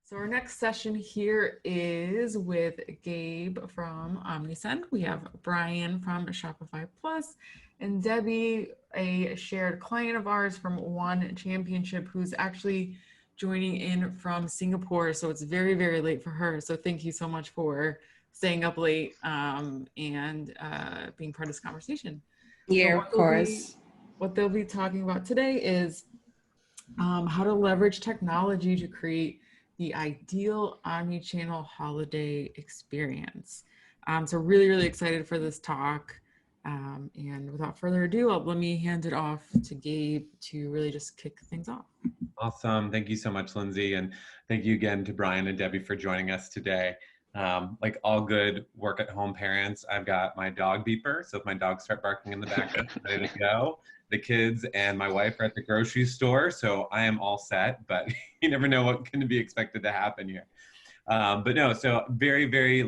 So our next session here is with Gabe from Omnisend. We have Brian from Shopify Plus and Debbie, a shared client of ours from One Championship, who's actually joining in from Singapore. So it's very, very late for her. So thank you so much for staying up late and being part of this conversation. Yeah, So of course. what they'll be talking about today is how to leverage technology to create the ideal omni-channel holiday experience. So really, really excited for this talk. And without further ado, let me hand it off to Gabe to really just kick things off. Awesome. Thank you so much, Lindsay. And thank you again to Brian and Debbie for joining us today. Like all good work at home parents, I've got my dog beeper. So if my dogs start barking in the background, I'm ready to go. The kids and my wife are at the grocery store. So I am all set, but you never know what can be expected to happen here. But no, so very, very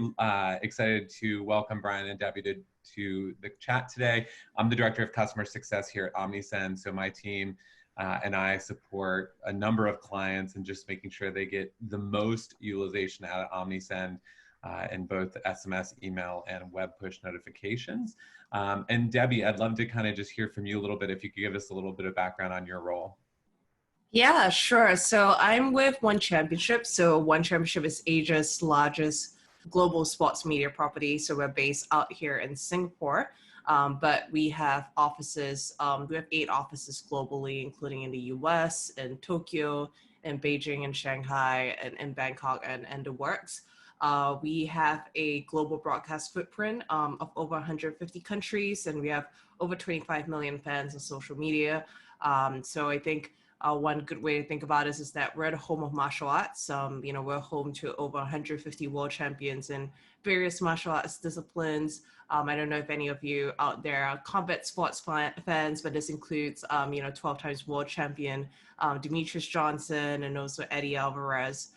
excited to welcome Brian and Debbie to the chat today. I'm the Director of Customer Success here at Omnisend. So my team and I support a number of clients and just making sure they get the most utilization out of Omnisend in both SMS, email, and web push notifications. And Debbie, I'd love to kind of just hear from you a little bit, if you could give us a little bit of background on your role. Yeah, sure. So I'm with One Championship. So One Championship is Asia's largest global sports media property. So we're based out here in Singapore. But we have offices, we have 8 offices globally, including in the US, in Tokyo, in Beijing, and Shanghai, and in Bangkok, and the works. We have a global broadcast footprint of over 150 countries, and we have over 25 million fans on social media. So I think one good way to think about it is that we're the home of martial arts. We're home to over 150 world champions in various martial arts disciplines. I don't know if any of you out there are combat sports fans, but this includes, 12 times world champion Demetrius Johnson and also Eddie Alvarez.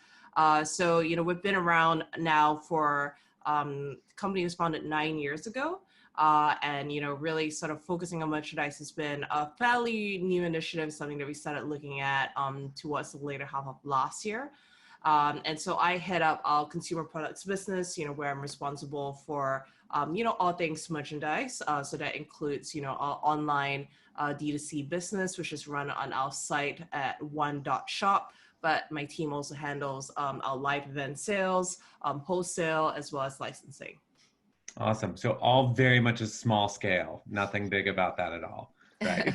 So we've been around now for, the company was founded 9 years ago. And really sort of focusing on merchandise has been a fairly new initiative, something that we started looking at towards the later half of last year. And so I head up our consumer products business, where I'm responsible for, all things merchandise. So that includes, our online D2C business, which is run on our site at one.shop. But my team also handles our live event sales, wholesale, as well as licensing. Awesome. So all very much a small scale, nothing big about that at all, right?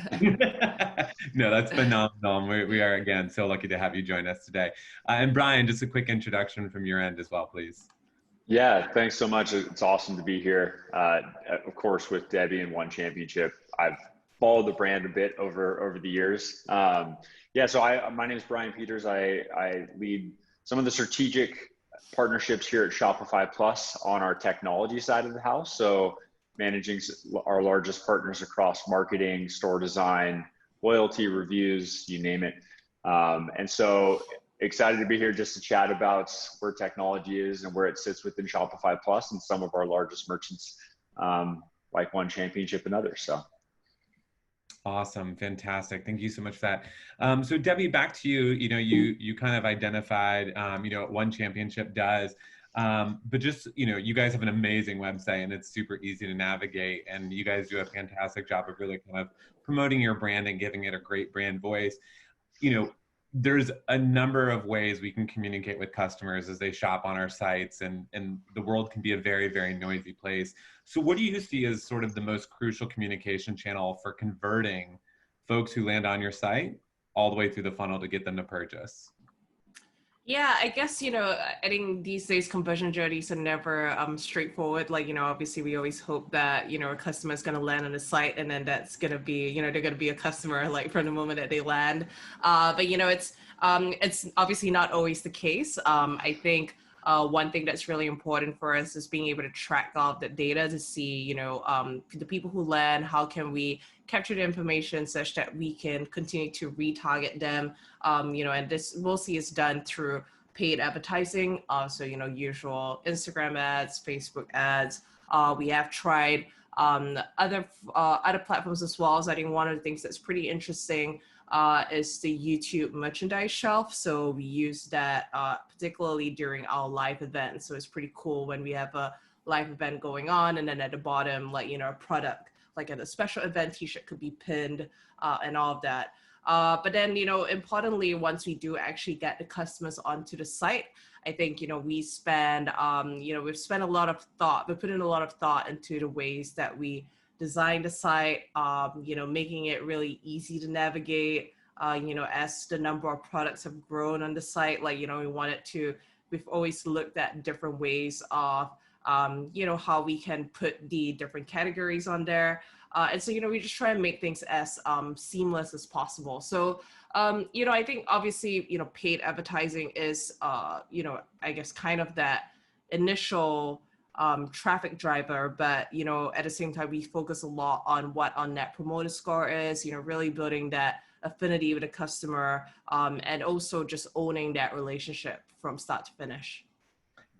No, that's phenomenal. We are, again, so lucky to have you join us today. And Brian, just a quick introduction from your end as well, please. Yeah, thanks so much. It's awesome to be here. Of course, with Debbie and One Championship, I've followed the brand a bit over the years. So my name is Brian Peters. I lead some of the strategic partnerships here at Shopify Plus on our technology side of the house. So managing our largest partners across marketing, store design, loyalty, reviews, you name it. And so excited to be here just to chat about where technology is and where it sits within Shopify Plus and some of our largest merchants, like One Championship and others. So. Awesome. Fantastic. Thank you so much for that. So Debbie, back to you. You kind of identified, what One Championship does, but just, you guys have an amazing website and it's super easy to navigate, and you guys do a fantastic job of really kind of promoting your brand and giving it a great brand voice. There's a number of ways we can communicate with customers as they shop on our sites, and the world can be a very, very noisy place. So what do you see as sort of the most crucial communication channel for converting folks who land on your site all the way through the funnel to get them to purchase? Yeah, I guess, I think these days conversion journeys are never straightforward. Like, obviously we always hope that, a customer is going to land on the site and then that's going to be, they're going to be a customer like from the moment that they land. But, it's obviously not always the case. I think one thing that's really important for us is being able to track all the data to see, the people who land, how can we capture the information such that we can continue to retarget them, and this mostly is done through paid advertising. So, usual Instagram ads, Facebook ads. We have tried other platforms as well. So I think one of the things that's pretty interesting is the YouTube merchandise shelf. So we use that particularly during our live events. So it's pretty cool when we have a live event going on, and then at the bottom, like, a product, like at a special event t-shirt could be pinned and all of that. But then, importantly, once we do actually get the customers onto the site, I think, we spend, we've spent a lot of thought, we put in a lot of thought into the ways that we design the site, making it really easy to navigate, as the number of products have grown on the site, we've always looked at different ways of, how we can put the different categories on there. And so, we just try and make things as seamless as possible. So, I think obviously, paid advertising is, I guess kind of that initial traffic driver, but, at the same time, we focus a lot on what our net promoter score is, really building that affinity with the customer, and also just owning that relationship from start to finish.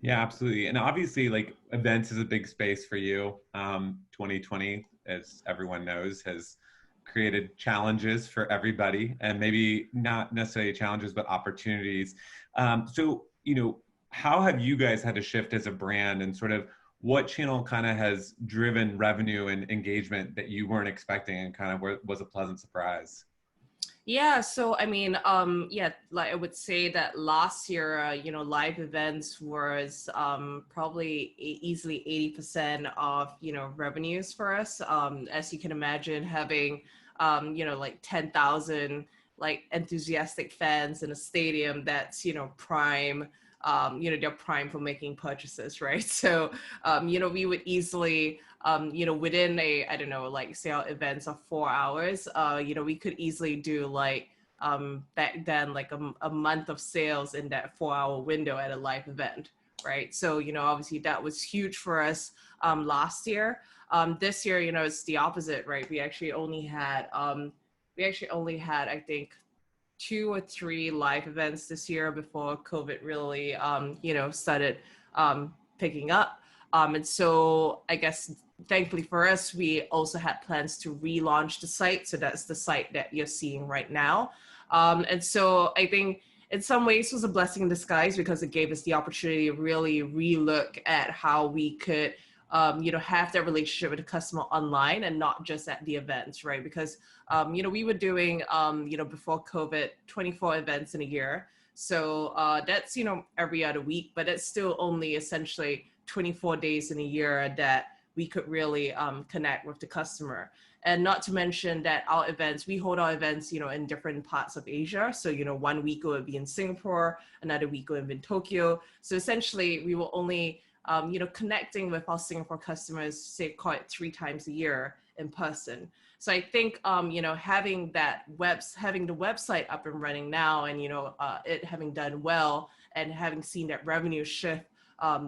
Yeah, absolutely. And obviously, like, events is a big space for you. 2020, as everyone knows, has created challenges for everybody, and maybe not necessarily challenges, but opportunities. So, how have you guys had to shift as a brand, and sort of what channel kind of has driven revenue and engagement that you weren't expecting and kind of was a pleasant surprise? Yeah, so I mean, like I would say that last year, live events was probably easily 80% of, revenues for us. As you can imagine, having, like 10,000 like enthusiastic fans in a stadium that's, prime, they're prime for making purchases, right? So, we would easily, within I don't know, like say our events are 4 hours, we could easily do like, back then, like a month of sales in that 4 hour window at a live event, right? So, obviously that was huge for us last year. This year, it's the opposite, right? We actually only had, I think, 2 or 3 live events this year before COVID really, started picking up. And so I guess thankfully for us, we also had plans to relaunch the site. So that's the site that you're seeing right now. And so I think in some ways it was a blessing in disguise, because it gave us the opportunity to really relook at how we could, have that relationship with the customer online and not just at the events, right? Because, we were doing, before COVID, 24 events in a year. So that's, every other week, but it's still only essentially 24 days in a year that we could really connect with the customer. And not to mention that our events, we hold our events, in different parts of Asia. So, 1 week it would be in Singapore, another week it would be in Tokyo. So essentially we will only, connecting with our Singapore customers, say, call it 3 times a year in person. So I think, having the website up and running now, and, it having done well and having seen that revenue shift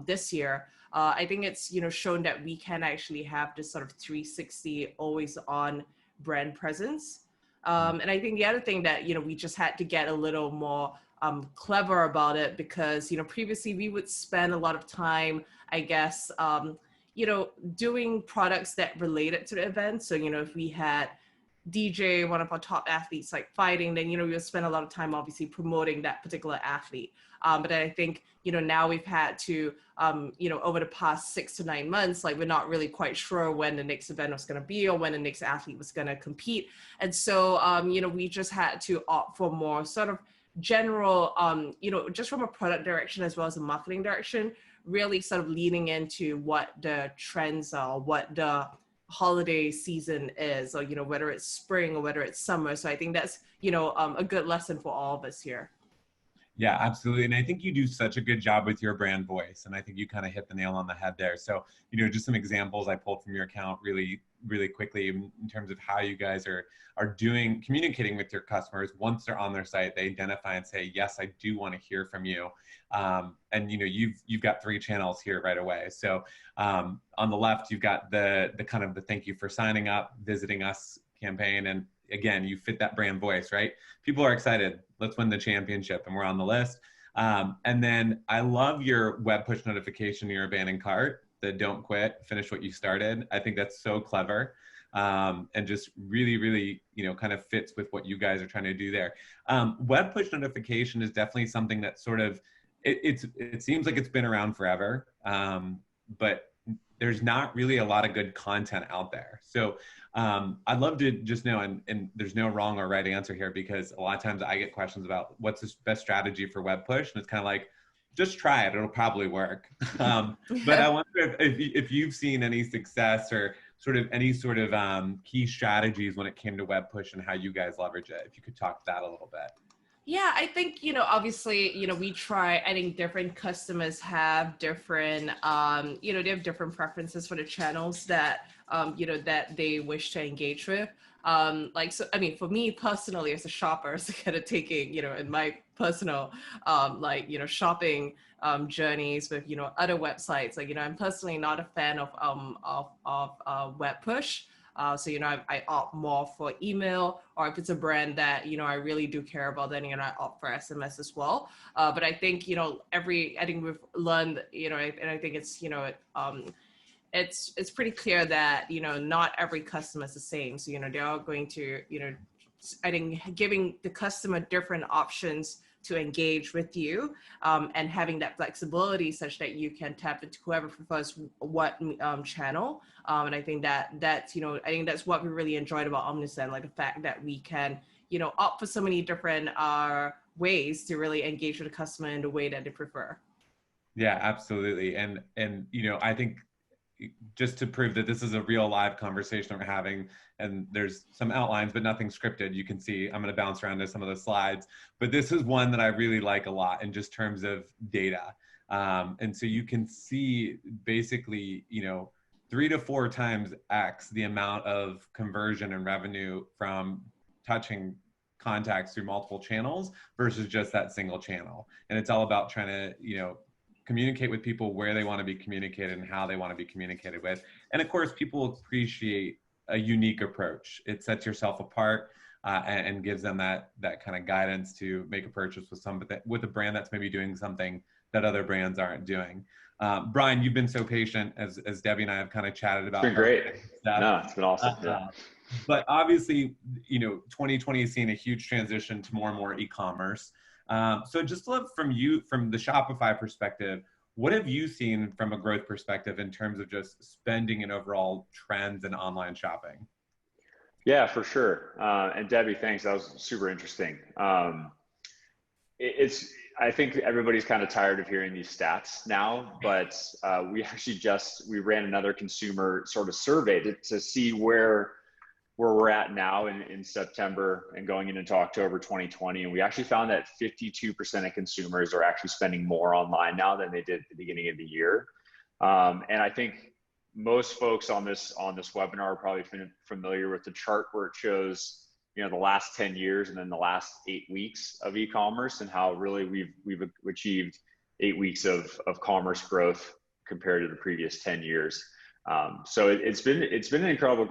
this year, I think it's, shown that we can actually have this sort of 360 always on brand presence. And I think the other thing that, we just had to get a little more clever about it, because, previously we would spend a lot of time, I guess, doing products that related to the event. So, if we had DJ, one of our top athletes, like fighting, then, we would spend a lot of time obviously promoting that particular athlete. But I think, now we've had to, over the past 6 to 9 months, like we're not really quite sure when the next event was going to be or when the next athlete was going to compete. And so, we just had to opt for more sort of general, just from a product direction as well as a marketing direction, really sort of leaning into what the trends are, what the holiday season is, or, whether it's spring or whether it's summer. So I think that's, a good lesson for all of us here. Yeah, absolutely. And I think you do such a good job with your brand voice. And I think you kind of hit the nail on the head there. So, just some examples I pulled from your account really, really quickly in terms of how you guys are communicating with your customers. Once they're on their site, they identify and say, yes, I do want to hear from you. And, you've got 3 channels here right away. So on the left, you've got the kind of the thank you for signing up, visiting us campaign. And again, you fit that brand voice, right? People are excited. Let's win the championship, and we're on the list. And then I love your web push notification, your abandoned cart, the don't quit, finish what you started. I think that's so clever. and just really, really, kind of fits with what you guys are trying to do there. Web push notification is definitely something that sort of, it seems like it's been around forever, but there's not really a lot of good content out there. So I'd love to just know, and there's no wrong or right answer here, because a lot of times I get questions about what's the best strategy for web push, and it's kind of like, just try it, it'll probably work. But I wonder if you've seen any success or sort of any sort of key strategies when it came to web push and how you guys leverage it. If you could talk to that a little bit. Yeah, I think, obviously, we try, I think different customers have different, they have different preferences for the channels that, that they wish to engage with. So, I mean, for me personally, as a shopper, so kind of taking, in my personal, shopping journeys with, other websites, I'm personally not a fan of web push. So, I opt more for email, or if it's a brand that, I really do care about, then, I opt for SMS as well. But I think, I think we've learned, and I think it's, it's pretty clear that, not every customer is the same. So, they are going to, I think giving the customer different options to engage with you, and having that flexibility such that you can tap into whoever prefers what channel. And I think that's, I think that's what we really enjoyed about Omnisend, like the fact that we can, opt for so many different ways to really engage with the customer in the way that they prefer. Yeah, absolutely. And I think, just to prove that this is a real live conversation we're having, and there's some outlines, but nothing scripted. You can see I'm going to bounce around to some of the slides, but this is one that I really like a lot in just terms of data. And so you can see basically, 3 to 4 times X the amount of conversion and revenue from touching contacts through multiple channels versus just that single channel. And it's all about trying to, communicate with people where they want to be communicated and how they want to be communicated with. And of course, people appreciate a unique approach. It sets yourself apart, and gives them that kind of guidance to make a purchase with a brand that's maybe doing something that other brands aren't doing. Brian, you've been so patient as Debbie and I have kind of chatted about. It's been great. No, it's been awesome. Yeah. But obviously, 2020 has seen a huge transition to more and more e-commerce. So just love from you, from the Shopify perspective, what have you seen from a growth perspective in terms of just spending and overall trends in online shopping? Yeah, for sure. And Debbie, thanks. That was super interesting. I think everybody's kind of tired of hearing these stats now, but we ran another consumer sort of survey to see where we're at now in September and going into October 2020. And we actually found that 52% of consumers are actually spending more online now than they did at the beginning of the year. And I think most folks on this webinar are probably familiar with the chart where it shows, the last 10 years and then the last 8 weeks of e-commerce, and how really we've achieved 8 weeks of commerce growth compared to the previous 10 years. So it's been an incredible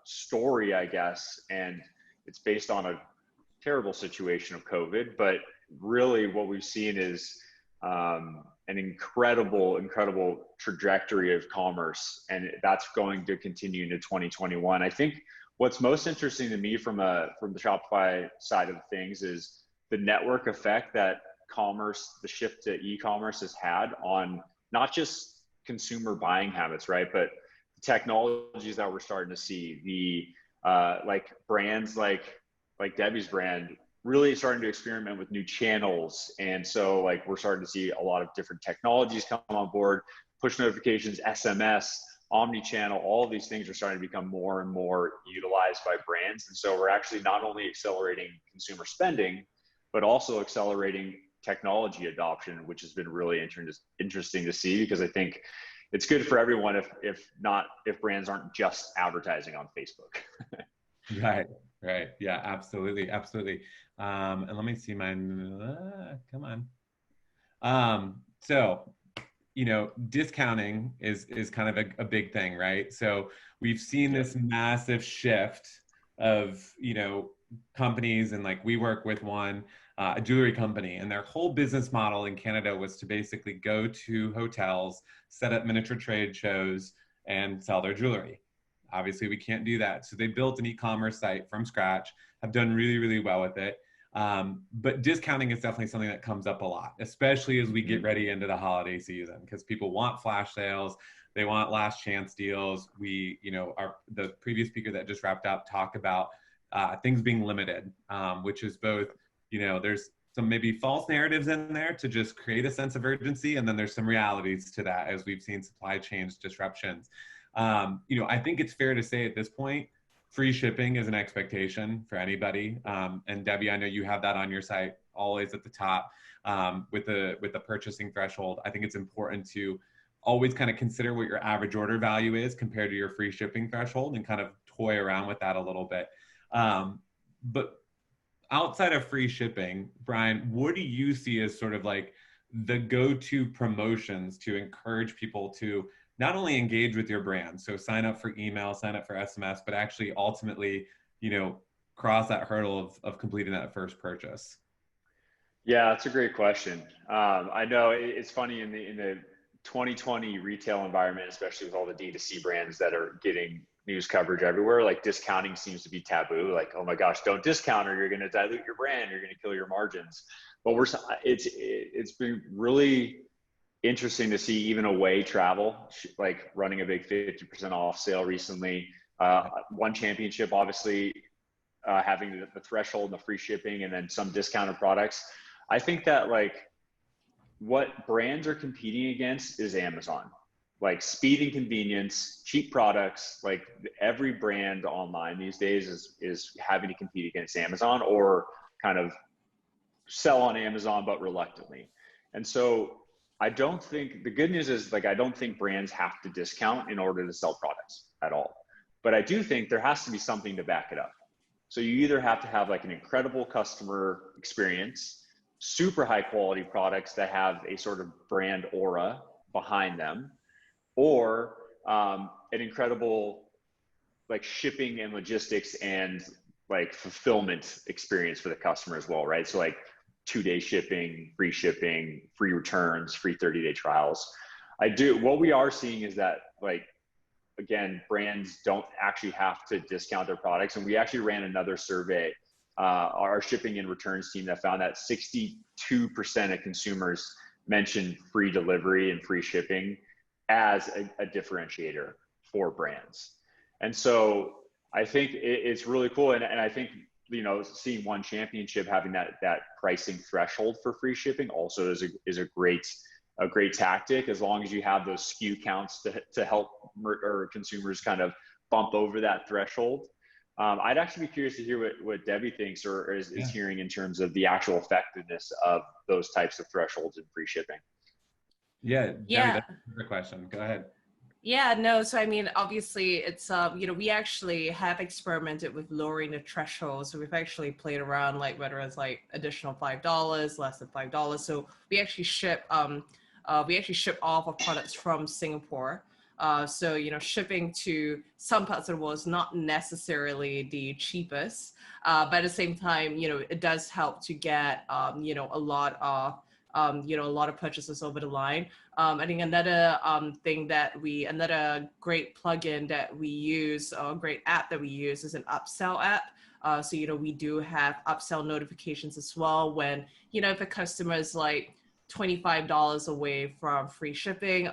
story, I guess, and it's based on a terrible situation of COVID, but really what we've seen is an incredible trajectory of commerce, and that's going to continue into 2021. I think what's most interesting to me from the Shopify side of things is the network effect that the shift to e-commerce has had on not just consumer buying habits, right, but technologies that we're starting to see, like brands like Debbie's brand really starting to experiment with new channels. And so we're starting to see a lot of different technologies come on board, push notifications, SMS, Omnichannel, all of these things are starting to become more and more utilized by brands. And so we're actually not only accelerating consumer spending, but also accelerating technology adoption, which has been really interesting to see, because I think it's good for everyone if brands aren't just advertising on Facebook. Right. Yeah, absolutely. And let me see mine. Come on. So, discounting is kind of a big thing, right? So we've seen this massive shift of, companies, and we work with one, a jewelry company, and their whole business model in Canada was to basically go to hotels, set up miniature trade shows, and sell their jewelry. Obviously, we can't do that. So they built an e-commerce site from scratch, have done really, really well with it. But discounting is definitely something that comes up a lot, especially as we get ready into the holiday season, because people want flash sales. They want last chance deals. The previous speaker that just wrapped up talked about things being limited, which is both, there's some maybe false narratives in there to just create a sense of urgency. And then there's some realities to that as we've seen supply chains disruptions. I think it's fair to say at this point, free shipping is an expectation for anybody. And Debbie, I know you have that on your site always at the top with the purchasing threshold. I think it's important to always kind of consider what your average order value is compared to your free shipping threshold and kind of toy around with that a little bit. But outside of free shipping, Brian, what do you see as sort of like the go-to promotions to encourage people to not only engage with your brand, so sign up for email, sign up for SMS, but actually ultimately, cross that hurdle of completing that first purchase? Yeah, that's a great question. I know it's funny in the 2020 retail environment, especially with all the D2C brands that are getting news coverage everywhere, like discounting seems to be taboo. Like, oh my gosh, don't discount or you're going to dilute your brand, you're going to kill your margins. But it's been really interesting to see even away travel, like running a big 50% off sale recently. One Championship, obviously, having the threshold and the free shipping and then some discounted products. I think that like what brands are competing against is Amazon. Like speed and convenience, cheap products, like every brand online these days is having to compete against Amazon or kind of sell on Amazon, but reluctantly. And so I don't think, the good news is like, I don't think brands have to discount in order to sell products at all. But I do think there has to be something to back it up. So you either have to have like an incredible customer experience, super high quality products that have a sort of brand aura behind them, or an incredible like shipping and logistics and like fulfillment experience for the customer as well, right? So like 2-day shipping, free returns, free 30-day trials. What we are seeing is that like, again, brands don't actually have to discount their products. And we actually ran another survey, our shipping and returns team, that found that 62% of consumers mentioned free delivery and free shipping as a differentiator for brands. And so I think it's really cool. And I think, seeing One Championship having that pricing threshold for free shipping also is a great tactic, as long as you have those SKU counts to help consumers kind of bump over that threshold. I'd actually be curious to hear what Debbie thinks or is hearing in terms of the actual effectiveness of those types of thresholds in free shipping. Yeah, Debbie, that's a good question. Go ahead. Yeah, no. So, I mean, obviously it's, we actually have experimented with lowering the threshold. So we've actually played around, like whether it's like additional $5, less than $5. So we actually ship off of products from Singapore. So, shipping to some parts of the world is not necessarily the cheapest, but at the same time, it does help to get, a lot of purchases over the line. I think another another great plugin that we use, or great app that we use, is an upsell app. So, we do have upsell notifications as well when, if a customer is like $25 away from free shipping,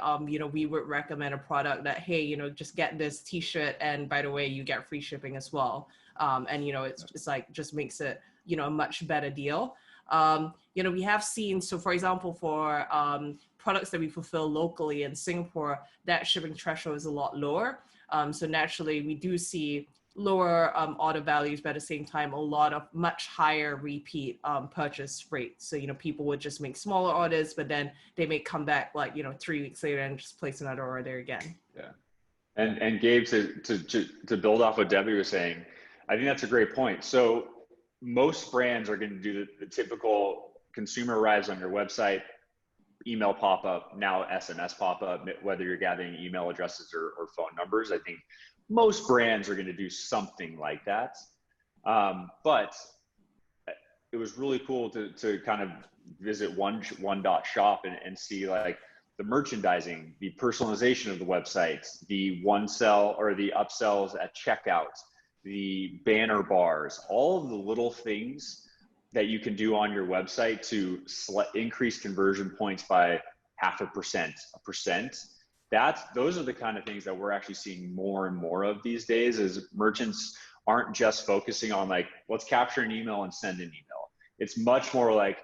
we would recommend a product that, hey, just get this t-shirt, and by the way, you get free shipping as well. And, it's like, just makes it, a much better deal. We have seen, so for example, for products that we fulfill locally in Singapore, that shipping threshold is a lot lower. So naturally, we do see lower order values, but at the same time, a lot of much higher repeat purchase rates. So, people would just make smaller orders, but then they may come back like, 3 weeks later and just place another order again. Yeah. And Gabe, to build off what Debbie was saying, I think that's a great point. So most brands are going to do the typical consumer arrives on your website, email pop-up, now SMS pop-up, whether you're gathering email addresses or phone numbers. I think most brands are going to do something like that. But it was really cool to kind of visit one.shop and see like the merchandising, the personalization of the websites, the one sell or the upsells at checkout, the banner bars, all of the little things that you can do on your website to increase conversion points by 0.5%, 1%. Those are the kind of things that we're actually seeing more and more of these days, is merchants aren't just focusing on like, let's capture an email and send an email. It's much more like,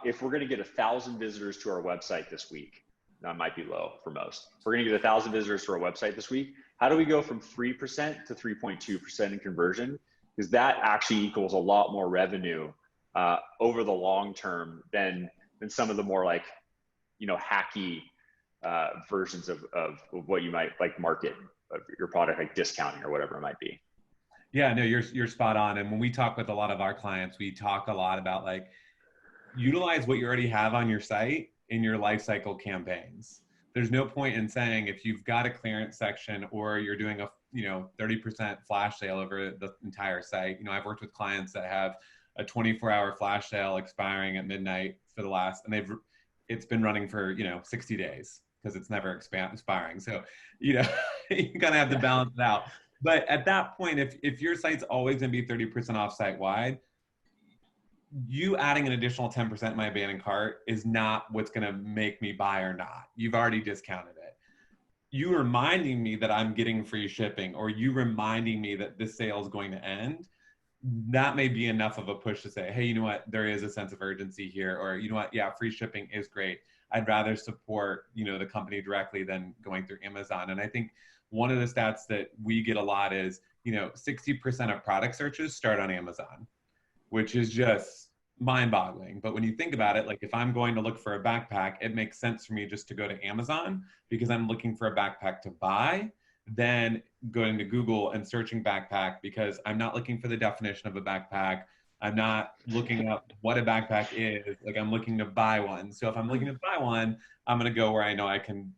if we're going to get 1,000 visitors to our website this week, that might be low for most. If we're going to get 1,000 visitors to our website this week, how do we go from 3% to 3.2% in conversion? Because that actually equals a lot more revenue over the long term than some of the more like, hacky versions of what you might like market your product, like discounting or whatever it might be. Yeah, no, you're spot on. And when we talk with a lot of our clients, we talk a lot about like, utilize what you already have on your site in your lifecycle campaigns. There's no point in saying if you've got a clearance section or you're doing a 30% flash sale over the entire site. I've worked with clients that have a 24-hour flash sale expiring at midnight for the last, and it's been running for 60 days because it's never expiring. So you kind of have to balance it out. But at that point, if your site's always going to be 30% off site wide, you adding an additional 10% in my abandoned cart is not what's going to make me buy or not. You've already discounted it. You reminding me that I'm getting free shipping, or you reminding me that this sale is going to end, that may be enough of a push to say, hey, you know what, there is a sense of urgency here, or you know what, yeah, free shipping is great. I'd rather support, the company directly than going through Amazon. And I think one of the stats that we get a lot is, 60% of product searches start on Amazon, which is just mind-boggling. But when you think about it, like if I'm going to look for a backpack, it makes sense for me just to go to Amazon because I'm looking for a backpack to buy, than going to Google and searching backpack because I'm not looking for the definition of a backpack. I'm not looking up what a backpack is. Like I'm looking to buy one. So if I'm looking to buy one, I'm going to go where I know I can,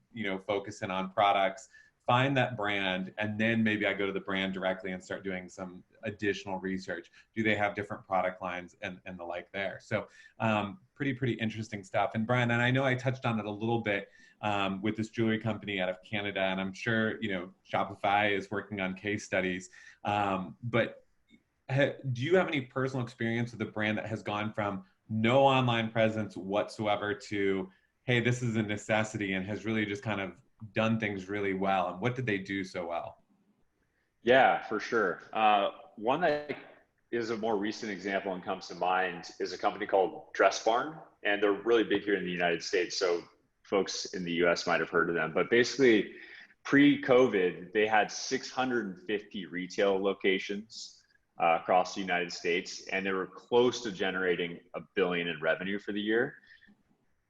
focus in on products, find that brand, and then maybe I go to the brand directly and start doing some additional research. Do they have different product lines and the like there? So pretty interesting stuff. And Brian, and I know I touched on it a little bit with this jewelry company out of Canada, and I'm sure, Shopify is working on case studies. But do you have any personal experience with a brand that has gone from no online presence whatsoever to, hey, this is a necessity, and has really just kind of done things really well? And what did they do so well? Yeah, for sure. One that is a more recent example and comes to mind is a company called Dress Barn, and they're really big here in the United States. So folks in the US might have heard of them, but basically pre-COVID, they had 650 retail locations across the United States, and they were close to generating $1 billion in revenue for the year.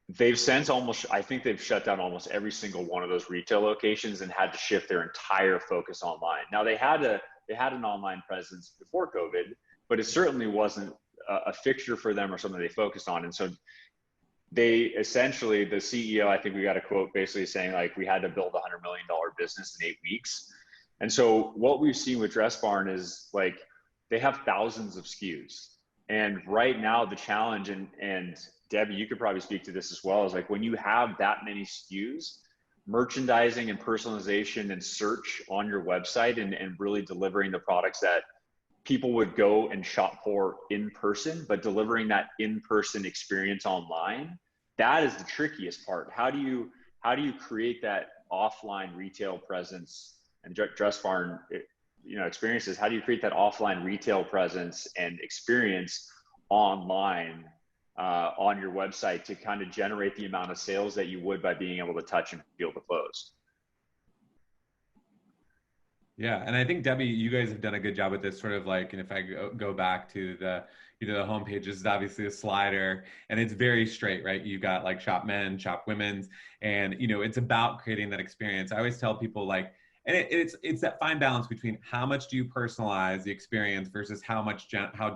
They've since I think they've shut down almost every single one of those retail locations and had to shift their entire focus online. Now they had an online presence before COVID, but it certainly wasn't a fixture for them or something they focused on. And so they essentially, the CEO, I think we got a quote basically saying like, we had to build a $100 million business in 8 weeks. And so what we've seen with Dress Barn is like, they have thousands of SKUs. And right now the challenge, and Debbie, you could probably speak to this as well, is like when you have that many SKUs, merchandising and personalization and search on your website and really delivering the products that people would go and shop for in person, but delivering that in-person experience online, that is the trickiest part. How do you create that offline retail presence? And Dress Barn, experiences, how do you create that offline retail presence and experience online on your website to kind of generate the amount of sales that you would by being able to touch and feel the clothes? Yeah, and I think Debbie, you guys have done a good job with this sort of like, and if I go back to the the homepage, this is obviously a slider, and it's very straight, right? You've got like shop men, shop women's, and it's about creating that experience. I always tell people like, and it's that fine balance between how much do you personalize the experience versus how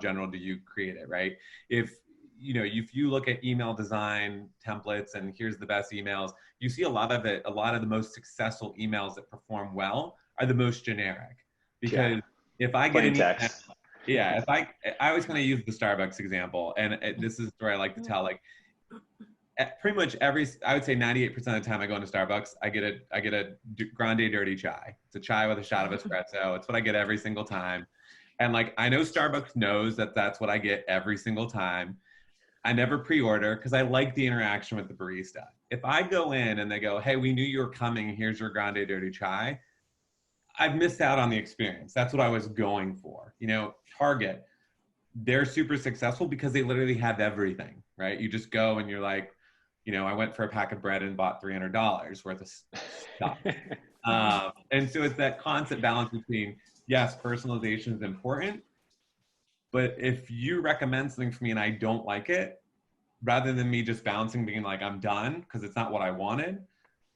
general do you create it, right? If you look at email design templates and here's the best emails, you see a lot of the most successful emails that perform well are the most generic. Because if I get an email, if I always kind of use the Starbucks example, and this is where I like to tell, like, pretty much I would say 98% of the time I go into Starbucks, I get a grande dirty chai. It's a chai with a shot of espresso. It's what I get every single time. And like, I know Starbucks knows that that's what I get every single time. I never pre-order because I like the interaction with the barista. If I go in and they go, hey, we knew you were coming, here's your grande dirty chai, I've missed out on the experience. That's what I was going for. You know, Target, they're super successful because they literally have everything, right? You just go and you're like, you know, I went for a pack of bread and bought $300 worth of stuff. And so it's that constant balance between, yes, personalization is important, but if you recommend something for me and I don't like it, rather than me just bouncing, being like, I'm done, because it's not what I wanted,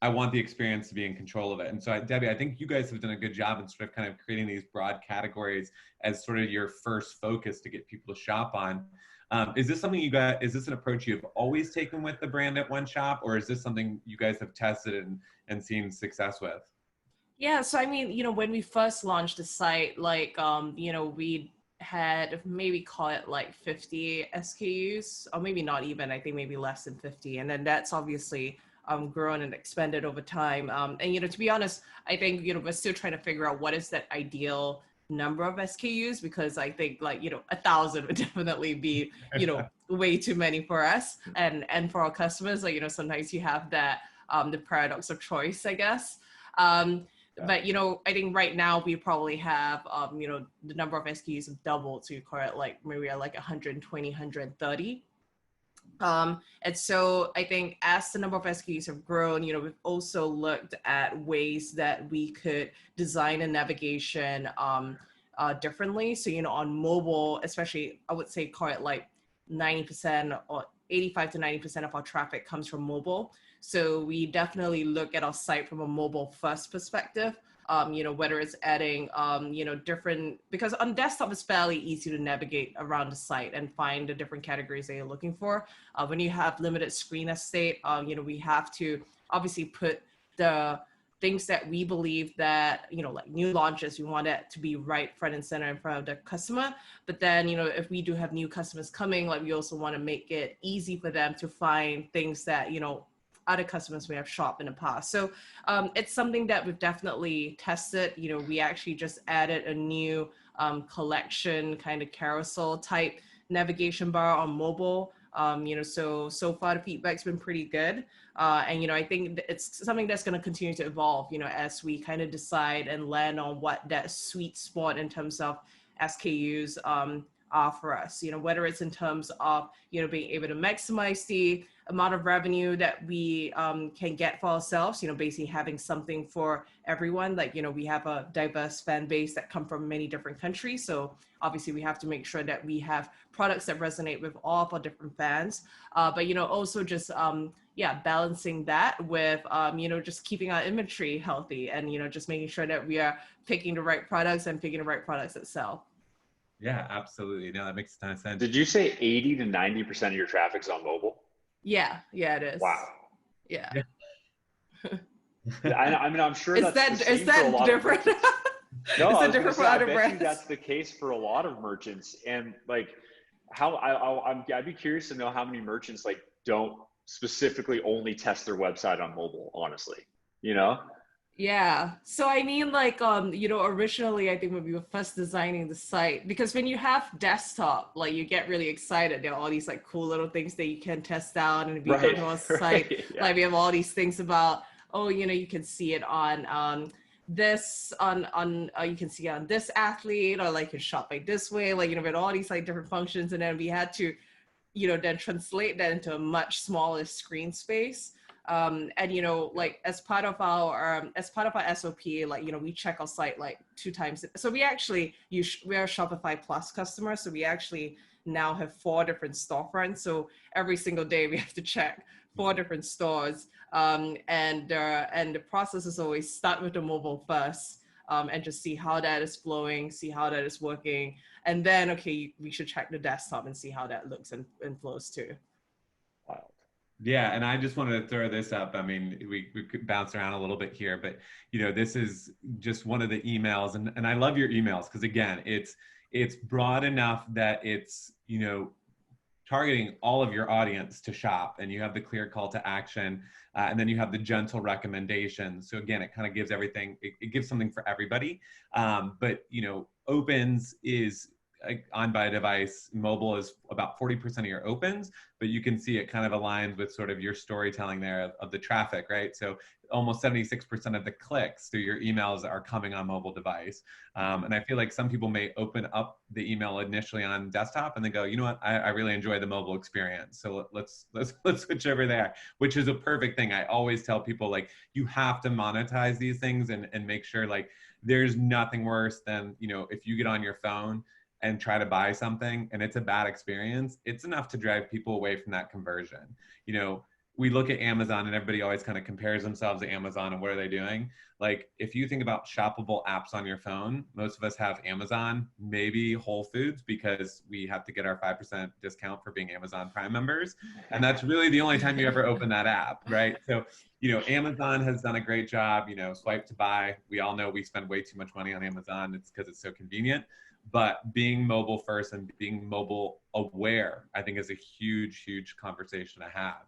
I want the experience to be in control of it. And so, Debbie, I think you guys have done a good job in sort of kind of creating these broad categories as sort of your first focus to get people to shop on. Is this something is this an approach you've always taken with the brand at One Shop, or is this something you guys have tested and seen success with? Yeah, so I mean, you know, when we first launched the site, like, you know, we had maybe call it like 50 SKUs, or maybe not even, I think maybe less than 50. And then that's obviously grown and expanded over time. And, you know, to be honest, I think, you know, we're still trying to figure out what is that ideal number of SKUs, because I think like, you know, 1,000 would definitely be, you know, way too many for us and for our customers. Like, you know, sometimes you have that, the paradox of choice, I guess. But, you know, I think right now we probably have, you know, the number of SKUs have doubled to correct, like maybe like 120, 130. And so I think as the number of SKUs have grown, you know, we've also looked at ways that we could design a navigation differently. So, you know, on mobile, especially, I would say call it like 90% or 85 to 90% of our traffic comes from mobile. So we definitely look at our site from a mobile first perspective. You know, whether it's adding, you know, different, because on desktop it's fairly easy to navigate around the site and find the different categories that you're looking for. When you have limited screen estate, you know, we have to obviously put the things that we believe that, you know, like new launches, we want it to be right front and center in front of the customer. But then, you know, if we do have new customers coming, like we also want to make it easy for them to find things that, you know, other customers may have shopped in the past. So it's something that we've definitely tested. You know, we actually just added a new collection kind of carousel type navigation bar on mobile. You know, so far the feedback's been pretty good. And, you know, I think it's something that's going to continue to evolve, you know, as we kind of decide and land on what that sweet spot in terms of SKUs are for us, you know, whether it's in terms of, you know, being able to maximize the amount of revenue that we can get for ourselves, you know, basically having something for everyone. Like, you know, we have a diverse fan base that come from many different countries. So obviously we have to make sure that we have products that resonate with all of our different fans. But, you know, also just, yeah, balancing that with, you know, just keeping our inventory healthy and, you know, just making sure that we are picking the right products and picking the right products that sell. Yeah, absolutely. No, that makes a ton of sense. Did you say 80 to 90% of your traffic's on mobile? Yeah, it is. Wow. Yeah. I mean, I'm sure Is that's that, the same is that for a lot different? of merchants. No, Is I it was going to different for say, I other bet brands? you that's the case for a lot of merchants. And like, I'd be curious to know how many merchants like don't specifically only test their website on mobile, honestly, you know? Yeah. So I mean, like, you know, originally I think when we were first designing the site, because when you have desktop, like you get really excited. There are all these like cool little things that you can test out, and if you go to our site, Yeah. like we have all these things about, oh, you know, you can see it on this on you can see it on this athlete, or like you shop like this way, like, you know, we had all these like different functions, and then we had to, you know, then translate that into a much smaller screen space. And, you know, like as part of our SOP, like, you know, we check our site like 2 times. So we actually we are a Shopify Plus customer. So we actually now have 4 different storefronts. So every single day we have to check 4 different stores. And the process is always start with the mobile first, and just see how that is flowing, see how that is working. And then, okay, we should check the desktop and see how that looks and flows too. Wild. Yeah, and I just wanted to throw this up. I mean, we could bounce around a little bit here, but you know, this is just one of the emails, and I love your emails because again, it's broad enough that it's, you know, targeting all of your audience to shop, and you have the clear call to action, and then you have the gentle recommendations. So again, it kind of gives everything, it gives something for everybody. But you know, opens is on by device, mobile is about 40% of your opens, but you can see it kind of aligns with sort of your storytelling there of the traffic, right? So almost 76% of the clicks through your emails are coming on mobile device. And I feel like some people may open up the email initially on desktop and then go, you know what, I really enjoy the mobile experience. So let's switch over there, which is a perfect thing. I always tell people, like, you have to monetize these things and make sure, like, there's nothing worse than, you know, if you get on your phone and try to buy something and it's a bad experience, it's enough to drive people away from that conversion. You know, we look at Amazon and everybody always kind of compares themselves to Amazon and what are they doing? Like, if you think about shoppable apps on your phone, most of us have Amazon, maybe Whole Foods, because we have to get our 5% discount for being Amazon Prime members. And that's really the only time you ever open that app, right? So, you know, Amazon has done a great job, you know, swipe to buy. We all know we spend way too much money on Amazon. It's because it's so convenient. But being mobile first and being mobile aware, I think, is a huge, huge conversation to have.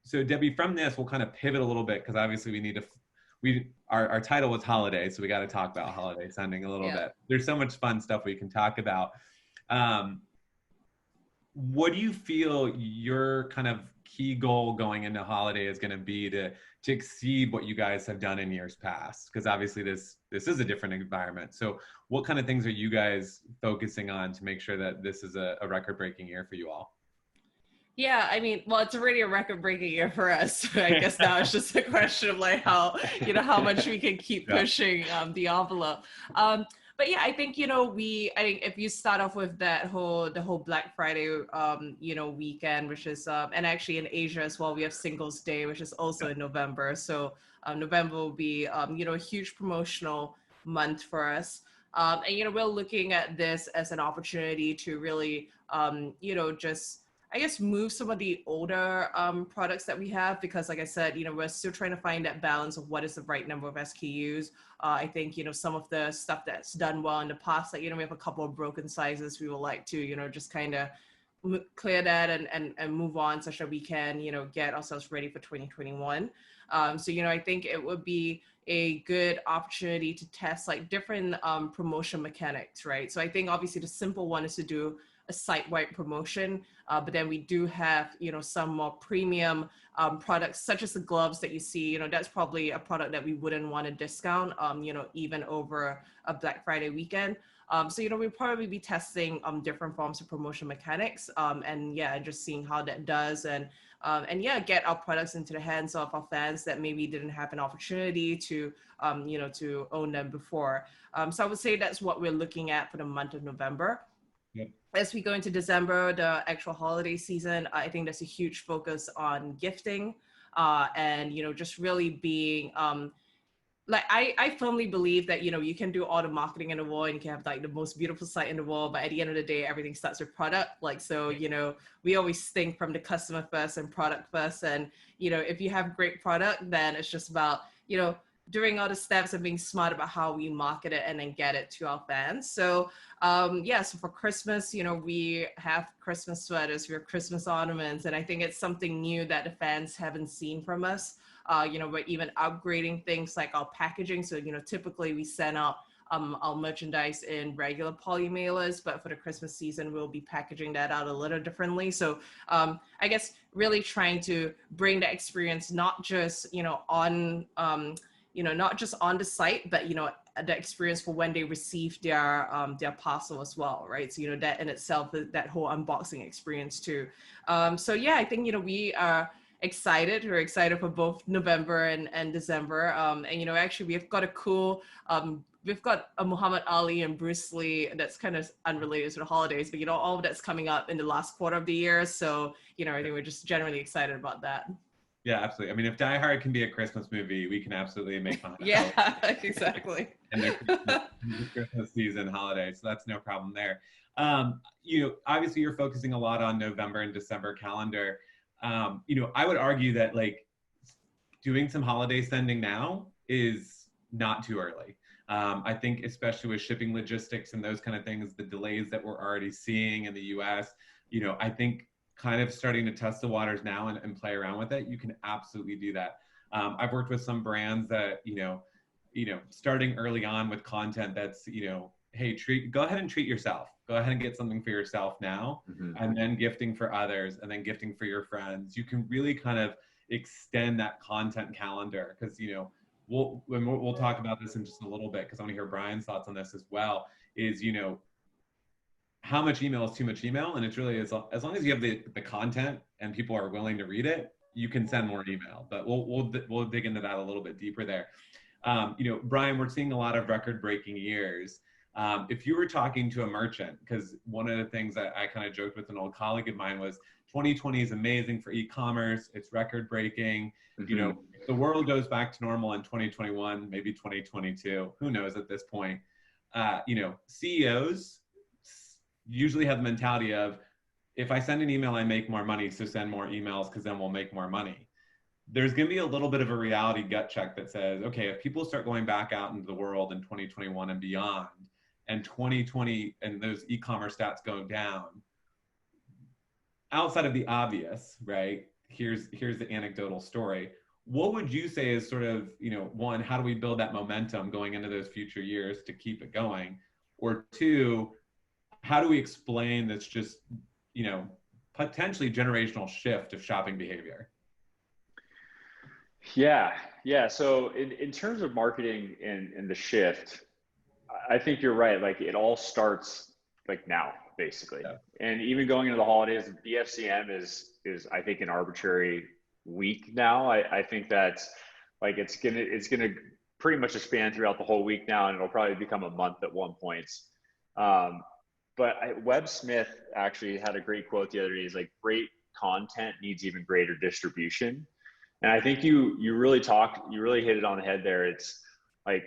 So Debbie, from this, we'll kind of pivot a little bit, because obviously we need to, our title was holiday, so we got to talk about holiday sending a little bit. There's so much fun stuff we can talk about. What do you feel your kind of key goal going into holiday is going to be to exceed what you guys have done in years past? Because obviously this is a different environment. So what kind of things are you guys focusing on to make sure that this is a record-breaking year for you all? Yeah, I mean, well, it's already a record-breaking year for us. So I guess now it's just a question of like how, you know, how much we can keep pushing the envelope. But yeah, I think, you know, I think if you start off with the whole Black Friday, you know, weekend, which is, and actually in Asia as well, we have Singles Day, which is also in November. So November will be, you know, a huge promotional month for us. And, you know, we're looking at this as an opportunity to really, you know, just, I guess, move some of the older products that we have, because like I said, you know, we're still trying to find that balance of what is the right number of SKUs. I think, you know, some of the stuff that's done well in the past, like, you know, we have a couple of broken sizes we would like to, you know, just kind of clear that and move on such that we can, you know, get ourselves ready for 2021. So, you know, I think it would be a good opportunity to test like different promotion mechanics, right? So I think obviously the simple one is to do a site-wide promotion, but then we do have, you know, some more premium products such as the gloves that you see. You know, that's probably a product that we wouldn't want to discount, you know, even over a Black Friday weekend. So, you know, we'll probably be testing different forms of promotion mechanics, and yeah, just seeing how that does, and yeah, get our products into the hands of our fans that maybe didn't have an opportunity to, you know, to own them before. So I would say that's what we're looking at for the month of November. Yep. As we go into December, the actual holiday season, I think there's a huge focus on gifting, and, you know, just really being, like, I firmly believe that, you know, you can do all the marketing in the world and you can have like the most beautiful site in the world, but at the end of the day, everything starts with product. Like, so, you know, we always think from the customer first and product first. And, you know, if you have great product, then it's just about, you know, doing all the steps and being smart about how we market it and then get it to our fans. So yeah, so for Christmas, you know, we have Christmas sweaters, we have Christmas ornaments, and I think it's something new that the fans haven't seen from us. You know, we're even upgrading things like our packaging. So, you know, typically we send out our merchandise in regular poly mailers, but for the Christmas season, we'll be packaging that out a little differently. So I guess really trying to bring the experience, not just, you know, on, you know, not just on the site, but, you know, the experience for when they receive their parcel as well, right? So, you know, that in itself, that whole unboxing experience too. So yeah, I think, you know, we are excited. We're excited for both November and December. And, you know, actually we've got a cool, we've got a Muhammad Ali and Bruce Lee that's kind of unrelated to the holidays, but, you know, all of that's coming up in the last quarter of the year. So, you know, I think we're just generally excited about that. Yeah, absolutely. I mean, if Die Hard can be a Christmas movie, we can absolutely make fun of it. Yeah, exactly. And the Christmas season holiday, so that's no problem there. You know, obviously you're focusing a lot on November and December calendar. You know, I would argue that like doing some holiday sending now is not too early. I think especially with shipping logistics and those kind of things, the delays that we're already seeing in the US, I think kind of starting to test the waters now and play around with it, you can absolutely do that. I've worked with some brands that, starting early on with content that's, hey, go ahead and treat yourself. Go ahead and get something for yourself now, and then gifting for others, and then gifting for your friends. You can really kind of extend that content calendar, because, we'll talk about this in just a little bit, because I want to hear Brian's thoughts on this as well, is, how much email is too much email? And it's really, as long as you have the content and people are willing to read it, you can send more email. But we'll dig into that a little bit deeper there. Brian, we're seeing a lot of record-breaking years. If you were talking to a merchant, because one of the things that I kind of joked with an old colleague of mine was 2020 is amazing for e-commerce. It's record-breaking. If the world goes back to normal in 2021, maybe 2022, who knows at this point. CEOs usually have the mentality of, if I send an email, I make more money, so send more emails, because then we'll make more money. There's going to be a little bit of a reality gut check that says, okay, if people start going back out into the world in 2021 and beyond, and 2020 and those e-commerce stats go down, outside of the obvious, right? Here's the anecdotal story. What would you say is sort of, one, how do we build that momentum going into those future years to keep it going? Or two, how do we explain this just, potentially generational shift of shopping behavior? Yeah. So in terms of marketing and the shift, I think you're right. Like, it all starts like now, basically. Yeah. And even going into the holidays, BFCM is I think an arbitrary week now. I think that's like, it's gonna pretty much span throughout the whole week now, and it'll probably become a month at one point. But Webb Smith actually had a great quote the other day. He's like, great content needs even greater distribution. And I think you really hit it on the head there. It's like,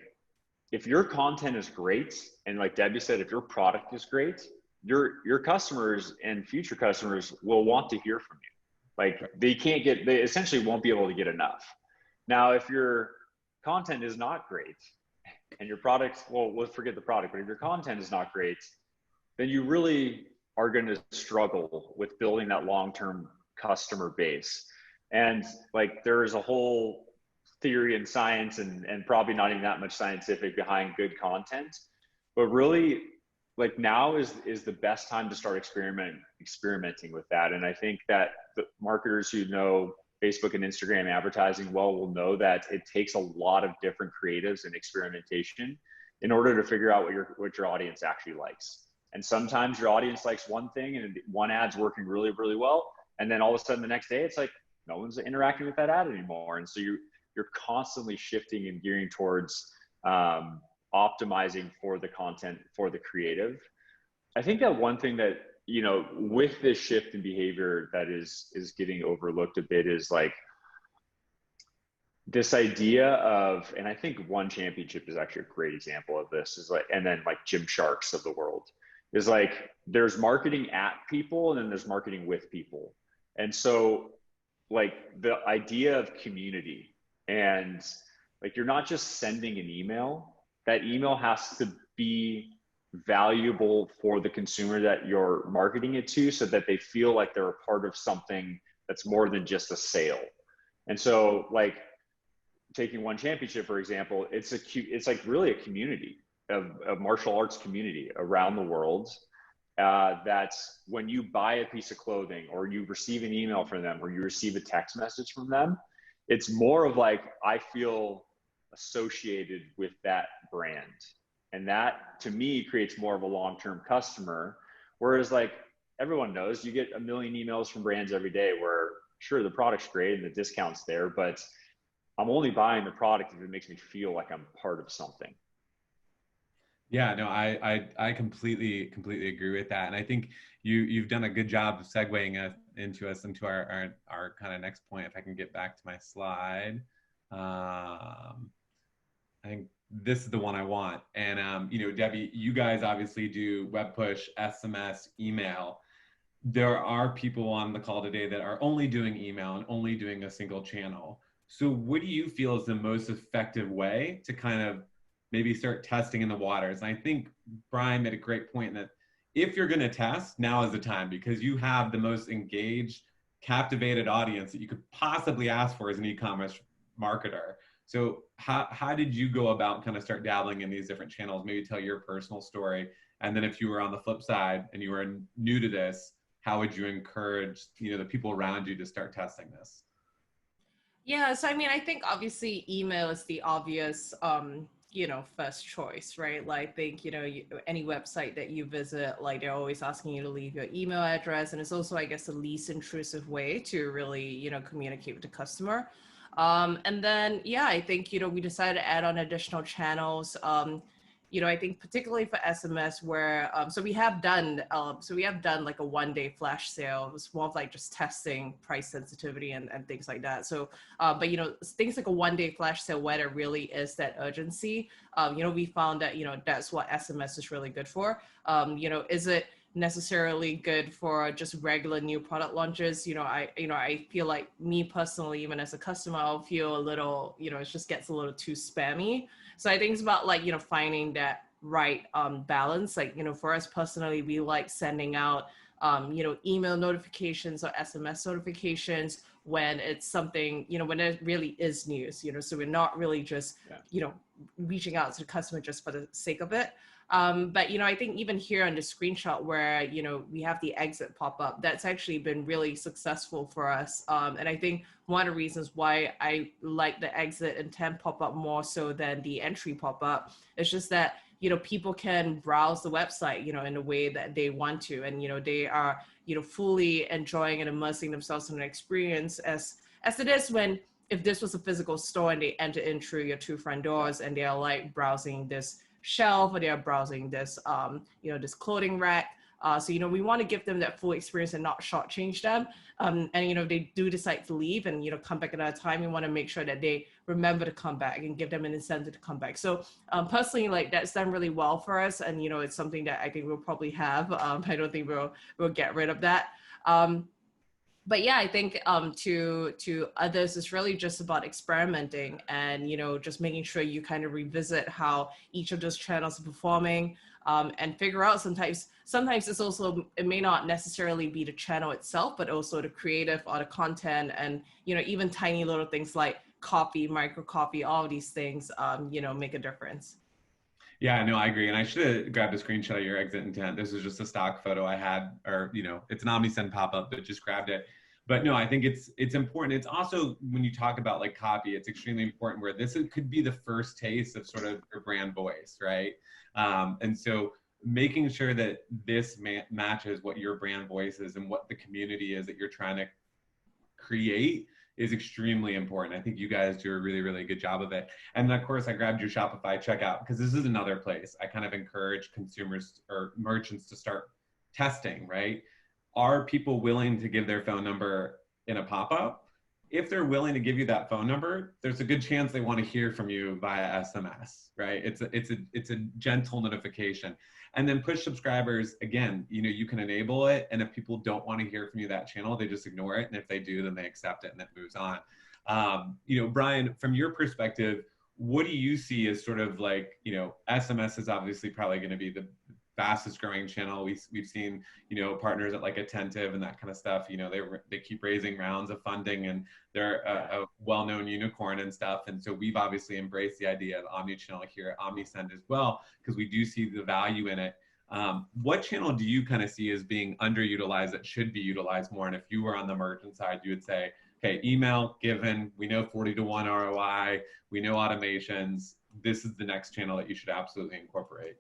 if your content is great, and like Debbie said, if your product is great, your customers and future customers will want to hear from you. Like, they essentially won't be able to get enough. Now, if your content is not great and your product, well, let's forget the product, but if your content is not great, then you really are going to struggle with building that long-term customer base. And like, there's a whole theory and science and probably not even that much scientific behind good content, but really, like, now is the best time to start experimenting with that. And I think that the marketers who know Facebook and Instagram advertising well will know that it takes a lot of different creatives and experimentation in order to figure out what your audience actually likes. And sometimes your audience likes one thing and one ad's working really, really well, and then all of a sudden the next day it's like no one's interacting with that ad anymore. And so you're constantly shifting and gearing towards optimizing for the content, for the creative. I think that one thing that, with this shift in behavior that is getting overlooked a bit is like this idea of, and I think One Championship is actually a great example of this, is like, and then like Gymsharks of the world, is like, there's marketing at people and then there's marketing with people. And so like, the idea of community, and like, you're not just sending an email, that email has to be valuable for the consumer that you're marketing it to, so that they feel like they're a part of something that's more than just a sale. And so like, taking One Championship, for example, it's like really a community of martial arts community around the world. That's when you buy a piece of clothing, or you receive an email from them, or you receive a text message from them, it's more of like, I feel associated with that brand. And that, to me, creates more of a long-term customer. Whereas like, everyone knows, you get a million emails from brands every day where, sure, the product's great and the discount's there, but I'm only buying the product if it makes me feel like I'm part of something. Yeah, no, I completely agree with that. And I think you've done a good job of segueing into our kind of next point. If I can get back to my slide. I think this is the one I want. And, Debbie, you guys obviously do web push, SMS, email. There are people on the call today that are only doing email and only doing a single channel. So what do you feel is the most effective way to kind of maybe start testing in the waters? And I think Brian made a great point that if you're going to test, now is the time, because you have the most engaged, captivated audience that you could possibly ask for as an e-commerce marketer. So how did you go about kind of start dabbling in these different channels? Maybe tell your personal story. And then if you were on the flip side and you were new to this, how would you encourage, the people around you to start testing this? Yeah, so I mean, I think obviously email is the obvious, first choice, right? Like, I think, any website that you visit, like, they're always asking you to leave your email address. And it's also, I guess, the least intrusive way to really, communicate with the customer. And then, yeah, I think, we decided to add on additional channels. I think particularly for SMS where, so we have done like a 1-day flash sale. It was more of like just testing price sensitivity and things like that. So, but, things like a 1-day flash sale where there really is that urgency, we found that, that's what SMS is really good for. Is it necessarily good for just regular new product launches? I feel like me personally, even as a customer, I'll feel a little, it just gets a little too spammy. So I think it's about like, finding that right balance. Like, for us personally, we like sending out, email notifications or SMS notifications when it's something, when it really is news, so we're not really just, reaching out to the customer just for the sake of it. But, I think even here on the screenshot where, we have the exit pop up, that's actually been really successful for us. And I think one of the reasons why I like the exit and 10 pop up more so than the entry pop up is just that, people can browse the website, in the way that they want to. And, they are, fully enjoying and immersing themselves in an experience as it is when, if this was a physical store and they enter in through your 2 front doors and they are like browsing this shelf or they are browsing this, this clothing rack. So, we want to give them that full experience and not shortchange them. And, if they do decide to leave and, come back another time, we want to make sure that they remember to come back and give them an incentive to come back. So personally, like that's done really well for us. And, it's something that I think we'll probably have. I don't think we'll get rid of that. But yeah, I think to others, it's really just about experimenting and, just making sure you kind of revisit how each of those channels are performing, and figure out sometimes it's also, it may not necessarily be the channel itself, but also the creative or the content and, even tiny little things like copy, micro copy, all of these things, make a difference. Yeah, no, I agree. And I should have grabbed a screenshot of your exit intent. This is just a stock photo I had, or, it's an Omnisend pop-up, but just grabbed it. But no, I think it's important. It's also, when you talk about like copy, it's extremely important where this could be the first taste of sort of your brand voice, right? And so making sure that this matches what your brand voice is and what the community is that you're trying to create is extremely important. I think you guys do a really, really good job of it. And of course, I grabbed your Shopify checkout because this is another place I kind of encourage consumers or merchants to start testing, right? Are people willing to give their phone number in a pop-up? If they're willing to give you that phone number, there's a good chance they want to hear from you via SMS, right? It's a gentle notification. And then push subscribers, again, you can enable it. And if people don't want to hear from you that channel, they just ignore it. And if they do, then they accept it and it moves on. Brian, from your perspective, what do you see as sort of like, SMS is obviously probably going to be the fastest growing channel. We've seen, partners at like Attentive and that kind of stuff, they keep raising rounds of funding and they're a well-known unicorn and stuff. And so we've obviously embraced the idea of Omnichannel here at Omnisend as well, because we do see the value in it. What channel do you kind of see as being underutilized that should be utilized more? And if you were on the merchant side, you would say, okay, email given, we know 40-1 ROI, we know automations, this is the next channel that you should absolutely incorporate.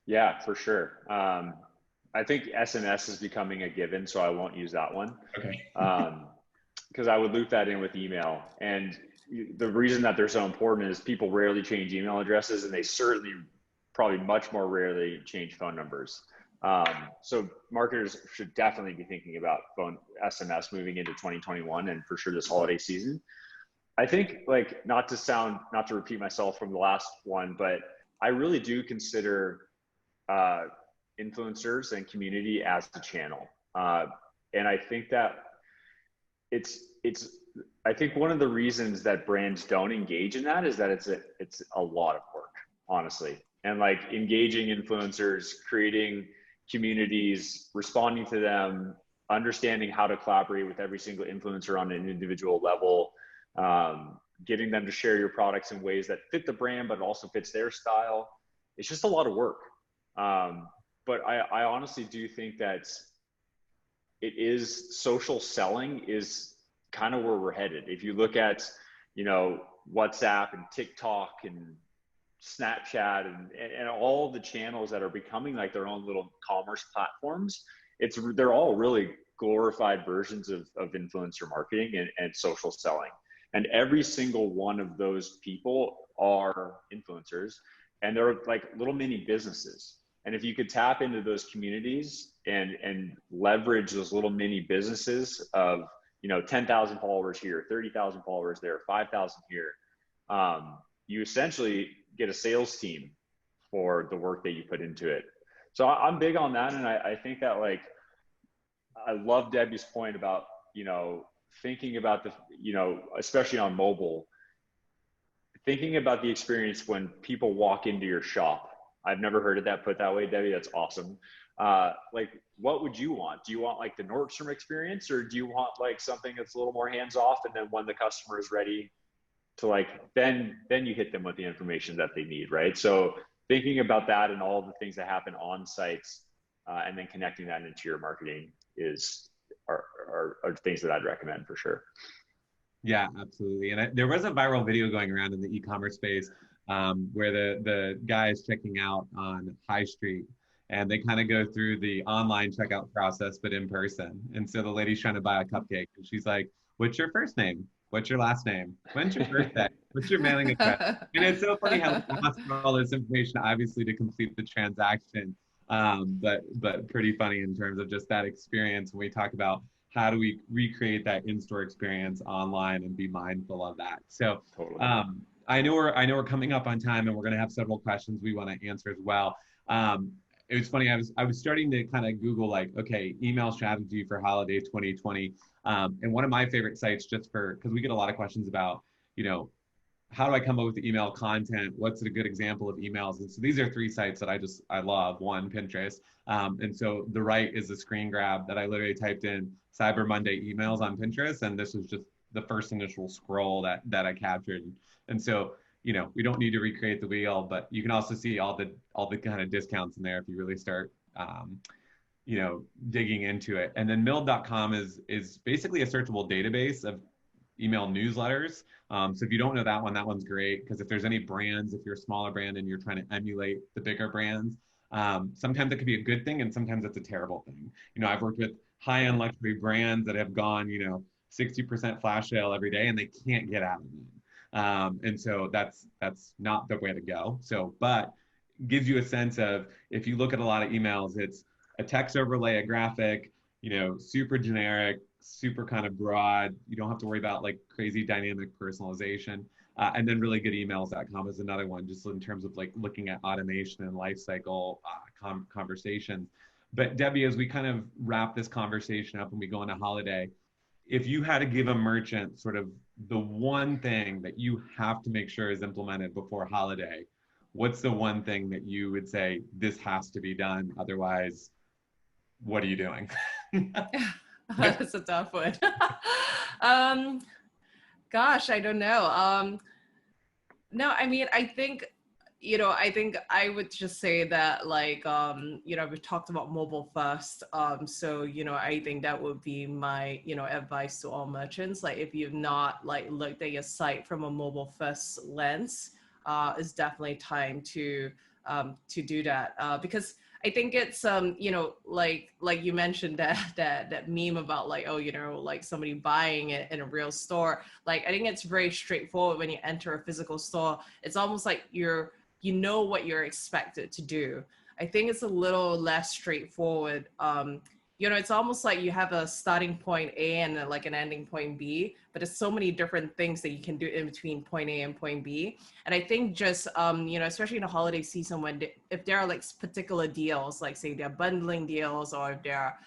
Yeah, for sure. I think SMS is becoming a given, so I won't use that one. Okay. Because I would loop that in with email. And the reason that they're so important is people rarely change email addresses, and they certainly probably much more rarely change phone numbers. So marketers should definitely be thinking about phone SMS moving into 2021 and for sure this holiday season. I think, like, not to repeat myself from the last one, but I really do consider influencers and community as a channel. And I think that I think one of the reasons that brands don't engage in that is that it's a lot of work, honestly. And like engaging influencers, creating, communities, responding to them, understanding how to collaborate with every single influencer on an individual level, getting them to share your products in ways that fit the brand, but also fits their style. It's just a lot of work. But I honestly do think that social selling is kind of where we're headed. If you look at, WhatsApp and TikTok and Snapchat and all the channels that are becoming like their own little commerce platforms, they're all really glorified versions of influencer marketing and social selling. And every single one of those people are influencers, and they're like little mini businesses. And if you could tap into those communities and leverage those little mini businesses of, 10,000 followers here, 30,000 followers there, 5,000 here, you essentially get a sales team for the work that you put into it. So I'm big on that. And I think that, like, I love Debbie's point about, thinking about especially on mobile, thinking about the experience when people walk into your shop. I've never heard of that put that way, Debbie. That's awesome. Like, what would you want? Do you want like the Nordstrom experience, or do you want like something that's a little more hands off, and then when the customer is ready to, like, then you hit them with the information that they need, right? So thinking about that and all the things that happen on sites, and then connecting that into your marketing are things that I'd recommend for sure. Yeah, absolutely. And there was a viral video going around in the e-commerce space where the guy is checking out on High Street, and they kind of go through the online checkout process, but in person. And so the lady's trying to buy a cupcake, and she's like, "What's your first name? What's your last name? When's your birthday? What's your mailing address?" And it's so funny how they ask for all this information, obviously, to complete the transaction. But pretty funny in terms of just that experience when we talk about how do we recreate that in-store experience online and be mindful of that. So Totally. I know we're coming up on time, and we're going to have several questions we want to answer as well. It was funny. I was starting to kind of Google, like, okay, email strategy for holiday 2020. And one of my favorite sites, just because we get a lot of questions about, how do I come up with the email content? What's a good example of emails? And so these are 3 sites that I love. One, Pinterest. And so the right is a screen grab that I literally typed in Cyber Monday emails on Pinterest. And this was just the first initial scroll that I captured. And so, we don't need to recreate the wheel, but you can also see all the kind of discounts in there if you really start, digging into it. And then Mild.com is basically a searchable database of email newsletters. So if you don't know that one's great, because if there's any brands, if you're a smaller brand and you're trying to emulate the bigger brands, sometimes it could be a good thing and sometimes it's a terrible thing. I've worked with high-end luxury brands that have gone, 60% flash sale every day, and they can't get out of it. And so that's not the way to go. So, but gives you a sense of, if you look at a lot of emails, it's a text overlay, a graphic, super generic, super kind of broad. You don't have to worry about like crazy dynamic personalization. And then really good emails.com is another one, just in terms of like looking at automation and lifecycle conversations. But Debbie, as we kind of wrap this conversation up and we go into holiday, if you had to give a merchant sort of the one thing that you have to make sure is implemented before holiday, what's the one thing that you would say this has to be done? Otherwise, what are you doing? That's a tough one. Gosh, I don't know. No, I mean, I think I would just say that, like, we talked about mobile first. So, I think that would be my, advice to all merchants. Like, if you've not like looked at your site from a mobile first lens, it's definitely time to do that. Because I think it's, like you mentioned that meme about like, oh, like somebody buying it in a real store. Like, I think it's very straightforward when you enter a physical store. It's almost like you know what you're expected to do. I think it's a little less straightforward. It's almost like you have a starting point A and like an ending point B, but there's so many different things that you can do in between point A and point B. And I think just, especially in the holiday season, if there are like particular deals, like say they're bundling deals, or if there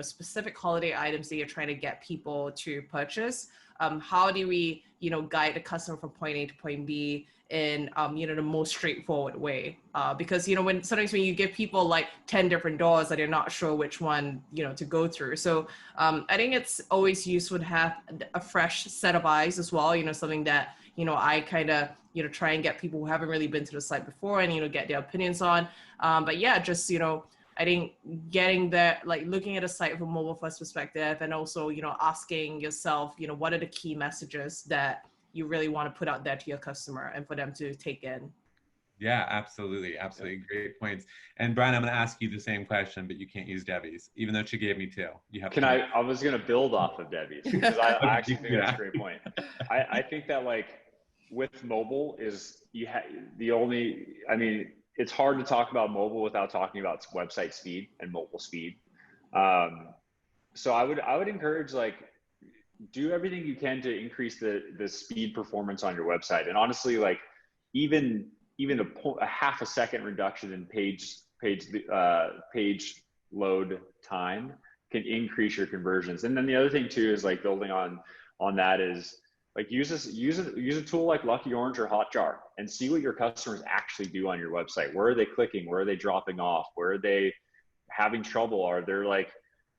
specific holiday items that you're trying to get people to purchase. How do we, guide the customer from point A to point B in, the most straightforward way? Because, sometimes when you give people like 10 different doors that they're not sure which one, to go through. So I think it's always useful to have a fresh set of eyes as well, something that, I kind of, try and get people who haven't really been to the site before and, get their opinions on. But yeah, just, I think getting that, like looking at a site from a mobile first perspective, and also, asking yourself, what are the key messages that you really want to put out there to your customer and for them to take in. Yeah, absolutely. Absolutely. Great points. And Brian, I'm going to ask you the same question, but you can't use Debbie's, even though she gave me two. You have I was going to build off of Debbie's because I actually think that's a great point. I think that like with mobile is it's hard to talk about mobile without talking about website speed and mobile speed. So I would encourage like, do everything you can to increase the speed performance on your website. And honestly, like even a half a second reduction in page load time can increase your conversions. And then the other thing too is like building on that is like use a tool like Lucky Orange or Hotjar and see what your customers actually do on your website. Where are they clicking? Where are they dropping off? Where are they having trouble? Are they like,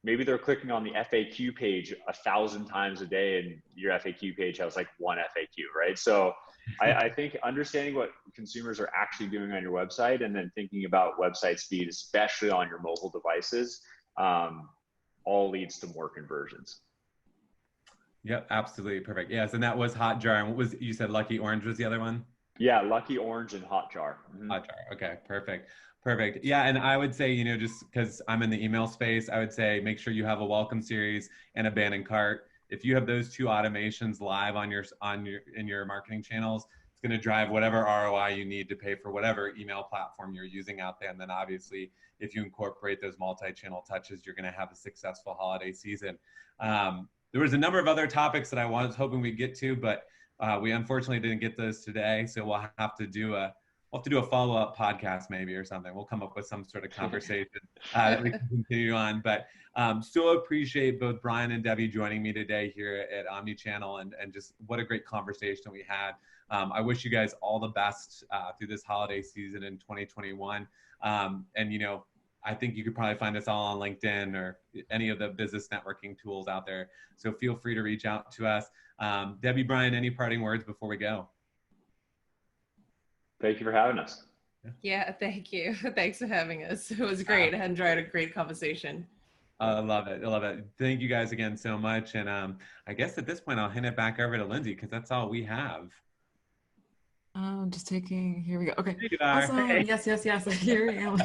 maybe they're clicking on the FAQ page 1,000 times a day and your FAQ page has like one FAQ, right? So I think understanding what consumers are actually doing on your website and then thinking about website speed, especially on your mobile devices, all leads to more conversions. Yep, absolutely. Perfect. Yes, and that was Hotjar. And what was, you said Lucky Orange was the other one? Yeah, Lucky Orange and Hotjar. Mm-hmm. Hotjar. Okay, perfect. Perfect. Yeah, and I would say, just because I'm in the email space, I would say make sure you have a welcome series and abandoned cart. If you have those two automations live in your marketing channels, it's going to drive whatever ROI you need to pay for whatever email platform you're using out there. And then obviously, if you incorporate those multi-channel touches, you're going to have a successful holiday season. There was a number of other topics that I was hoping we'd get to, but we unfortunately didn't get those today. So we'll have to do a follow-up podcast maybe or something. We'll come up with some sort of conversation that we can continue on. But still appreciate both Brian and Debbie joining me today here at Omnichannel, and just what a great conversation we had. I wish you guys all the best through this holiday season in 2021. And I think you could probably find us all on LinkedIn or any of the business networking tools out there. So feel free to reach out to us. Debbie, Brian, any parting words before we go? Thank you for having us. Yeah, thank you. Thanks for having us. It was great. I enjoyed a great conversation. I love it. I love it. Thank you guys again so much. And I guess at this point, I'll hand it back over to Lindsay because that's all we have. Just taking, here we go. Okay. Awesome. Hey. Yes. Here we go.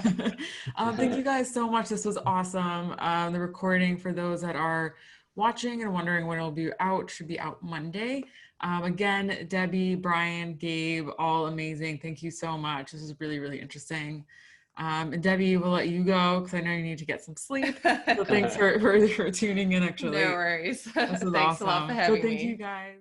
Thank you guys so much. This was awesome. The recording for those that are watching and wondering when it'll be out should be out Monday. Again, Debbie, Brian, Gabe, all amazing. Thank you so much. This is really, really interesting. And Debbie, we'll let you go because I know you need to get some sleep. So thanks for tuning in extra late. No worries. This was Thanks awesome. a lot for having me. Thank you guys.